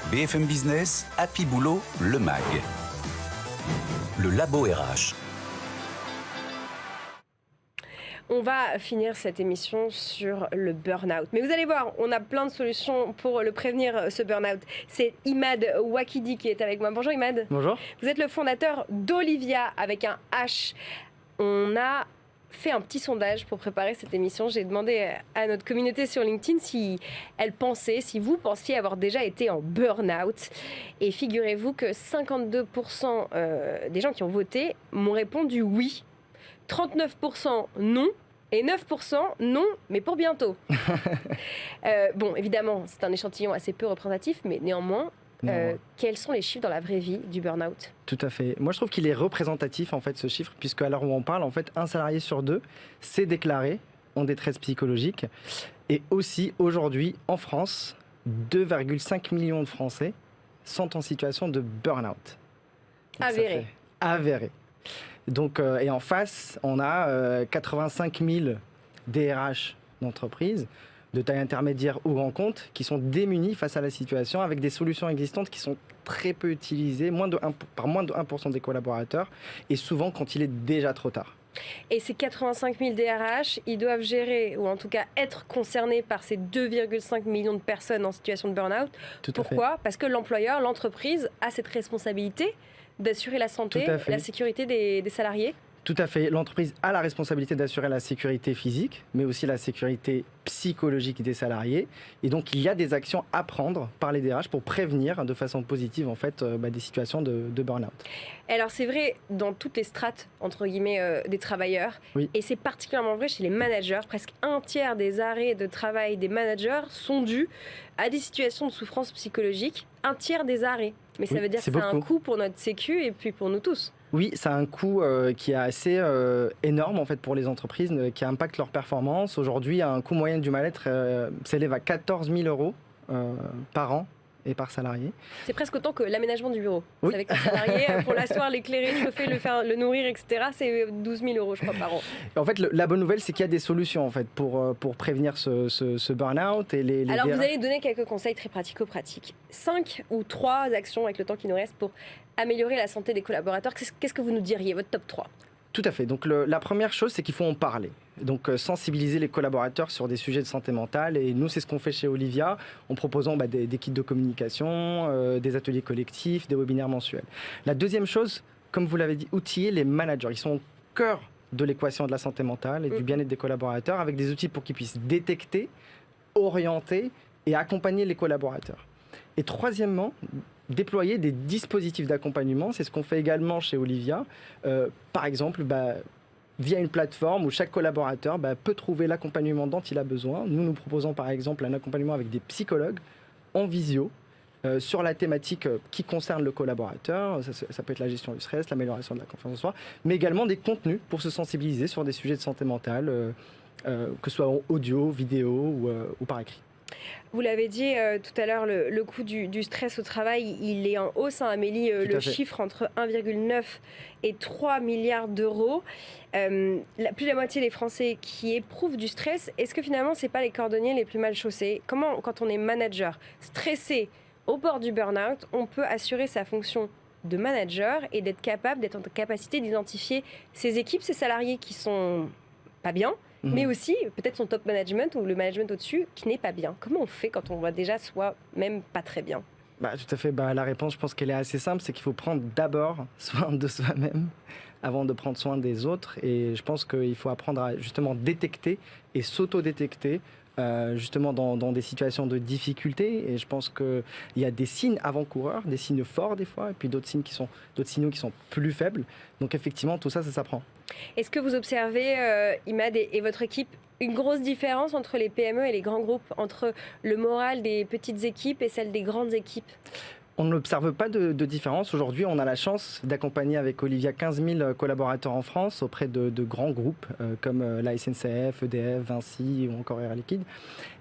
BFM Business, Happy Boulot, le MAG. Le Labo RH. On va finir cette émission sur le burn-out. Mais vous allez voir, on a plein de solutions pour le prévenir, ce burn-out. C'est Imad Wakidi qui est avec moi. Bonjour Imad. Bonjour. Vous êtes le fondateur d'Olivia avec un H. On a fait un petit sondage pour préparer cette émission. J'ai demandé à notre communauté sur LinkedIn si vous pensiez avoir déjà été en burn-out. Et figurez-vous que 52% des gens qui ont voté m'ont répondu oui. 39% non et 9% non, mais pour bientôt. Bon, évidemment, c'est un échantillon assez peu représentatif, mais néanmoins, quels sont les chiffres dans la vraie vie du burn-out ? Tout à fait. Moi, je trouve qu'il est représentatif, en fait, ce chiffre, puisque à l'heure où on parle, en fait, un salarié sur deux s'est déclaré en détresse psychologique. Et aussi, aujourd'hui, en France, 2,5 millions de Français sont en situation de burn-out. Avéré. Avéré. Donc, et en face, on a 85 000 DRH d'entreprises de taille intermédiaire ou grand compte qui sont démunis face à la situation avec des solutions existantes qui sont très peu utilisées, par moins de 1% des collaborateurs et souvent quand il est déjà trop tard. Et ces 85 000 DRH, ils doivent gérer, ou en tout cas être concernés par ces 2,5 millions de personnes en situation de burn-out. Pourquoi ? Parce que l'employeur, l'entreprise a cette responsabilité d'assurer la santé, la sécurité des salariés. Tout à fait. L'entreprise a la responsabilité d'assurer la sécurité physique, mais aussi la sécurité psychologique des salariés. Et donc, il y a des actions à prendre par les DRH pour prévenir de façon positive en fait, des situations de burn-out. Alors, c'est vrai dans toutes les strates, entre guillemets, des travailleurs. Oui. Et c'est particulièrement vrai chez les managers. Presque un tiers des arrêts de travail des managers sont dus à des situations de souffrance psychologique. Un tiers des arrêts. Mais ça veut dire que c'est un coût pour notre sécu et puis pour nous tous. Oui, ça a un coût qui est assez énorme en fait, pour les entreprises qui impacte leur performance. Aujourd'hui, un coût moyen du mal-être s'élève à 14 000 euros par an et par salarié. C'est presque autant que l'aménagement du bureau. Oui. Avec un salarié, pour l'asseoir, l'éclairer, le chauffer, le nourrir, etc. C'est 12 000 euros, je crois, par an. En fait, la bonne nouvelle, c'est qu'il y a des solutions en fait, pour prévenir ce burn-out. Et alors, vous allez donner quelques conseils très pratico-pratiques. 5 ou 3 actions avec le temps qui nous reste pour améliorer la santé des collaborateurs. Qu'est-ce que vous nous diriez, votre top 3 ? Tout à fait. Donc la première chose, c'est qu'il faut en parler. Donc sensibiliser les collaborateurs sur des sujets de santé mentale. Et nous, c'est ce qu'on fait chez Olivia en proposant des kits de communication, des ateliers collectifs, des webinaires mensuels. La deuxième chose, comme vous l'avez dit, outiller les managers. Ils sont au cœur de l'équation de la santé mentale et du bien-être des collaborateurs avec des outils pour qu'ils puissent détecter, orienter et accompagner les collaborateurs. Et troisièmement, déployer des dispositifs d'accompagnement. C'est ce qu'on fait également chez Olivia. Par exemple, via une plateforme où chaque collaborateur peut trouver l'accompagnement dont il a besoin. Nous proposons par exemple un accompagnement avec des psychologues en visio sur la thématique qui concerne le collaborateur. Ça peut être la gestion du stress, l'amélioration de la confiance en soi, mais également des contenus pour se sensibiliser sur des sujets de santé mentale, que ce soit en audio, vidéo ou par écrit. Vous l'avez dit tout à l'heure, le coût du stress au travail, il est en hausse. Amélie, le chiffre entre 1,9 et 3 milliards d'euros. Plus de la moitié des Français qui éprouvent du stress, est-ce que finalement, ce n'est pas les cordonniers les plus mal chaussés ? Comment, quand on est manager, stressé au bord du burn-out, on peut assurer sa fonction de manager et d'être en capacité d'identifier ses équipes, ses salariés qui sont pas bien, mais aussi peut-être son top management ou le management au-dessus qui n'est pas bien. Comment on fait quand on voit déjà soi-même pas très bien ? Tout à fait. La réponse, je pense qu'elle est assez simple, c'est qu'il faut prendre d'abord soin de soi-même avant de prendre soin des autres. Et je pense qu'il faut apprendre à justement détecter et s'auto-détecter justement dans des situations de difficulté. Et je pense qu'il y a des signes avant-coureurs, des signes forts des fois, et puis d'autres signaux qui sont plus faibles. Donc effectivement, tout ça, ça s'apprend. Est-ce que vous observez, Imad et votre équipe, une grosse différence entre les PME et les grands groupes, entre le moral des petites équipes et celle des grandes équipes ? On n'observe pas de différence. Aujourd'hui, on a la chance d'accompagner avec Olivia 15 000 collaborateurs en France auprès de grands groupes comme la SNCF, EDF, Vinci ou encore Air Liquide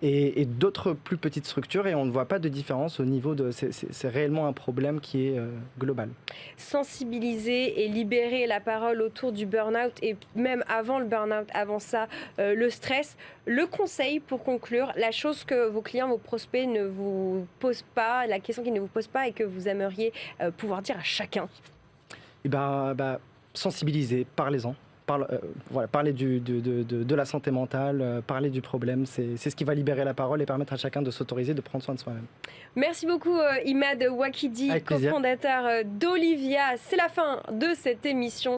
et d'autres plus petites structures et on ne voit pas de différence au niveau de... C'est réellement un problème qui est global. Sensibiliser et libérer la parole autour du burn-out et même avant le burn-out, avant ça, le stress. Le conseil pour conclure, la chose que vos clients, vos prospects ne vous posent pas, la question qu'ils ne vous posent pas et que vous aimeriez pouvoir dire à chacun. Sensibiliser, parlez-en. Parler de la santé mentale, parler du problème, c'est ce qui va libérer la parole et permettre à chacun de s'autoriser, de prendre soin de soi-même. Merci beaucoup Imad Ouakidi, cofondateur d'Olivia. C'est la fin de cette émission.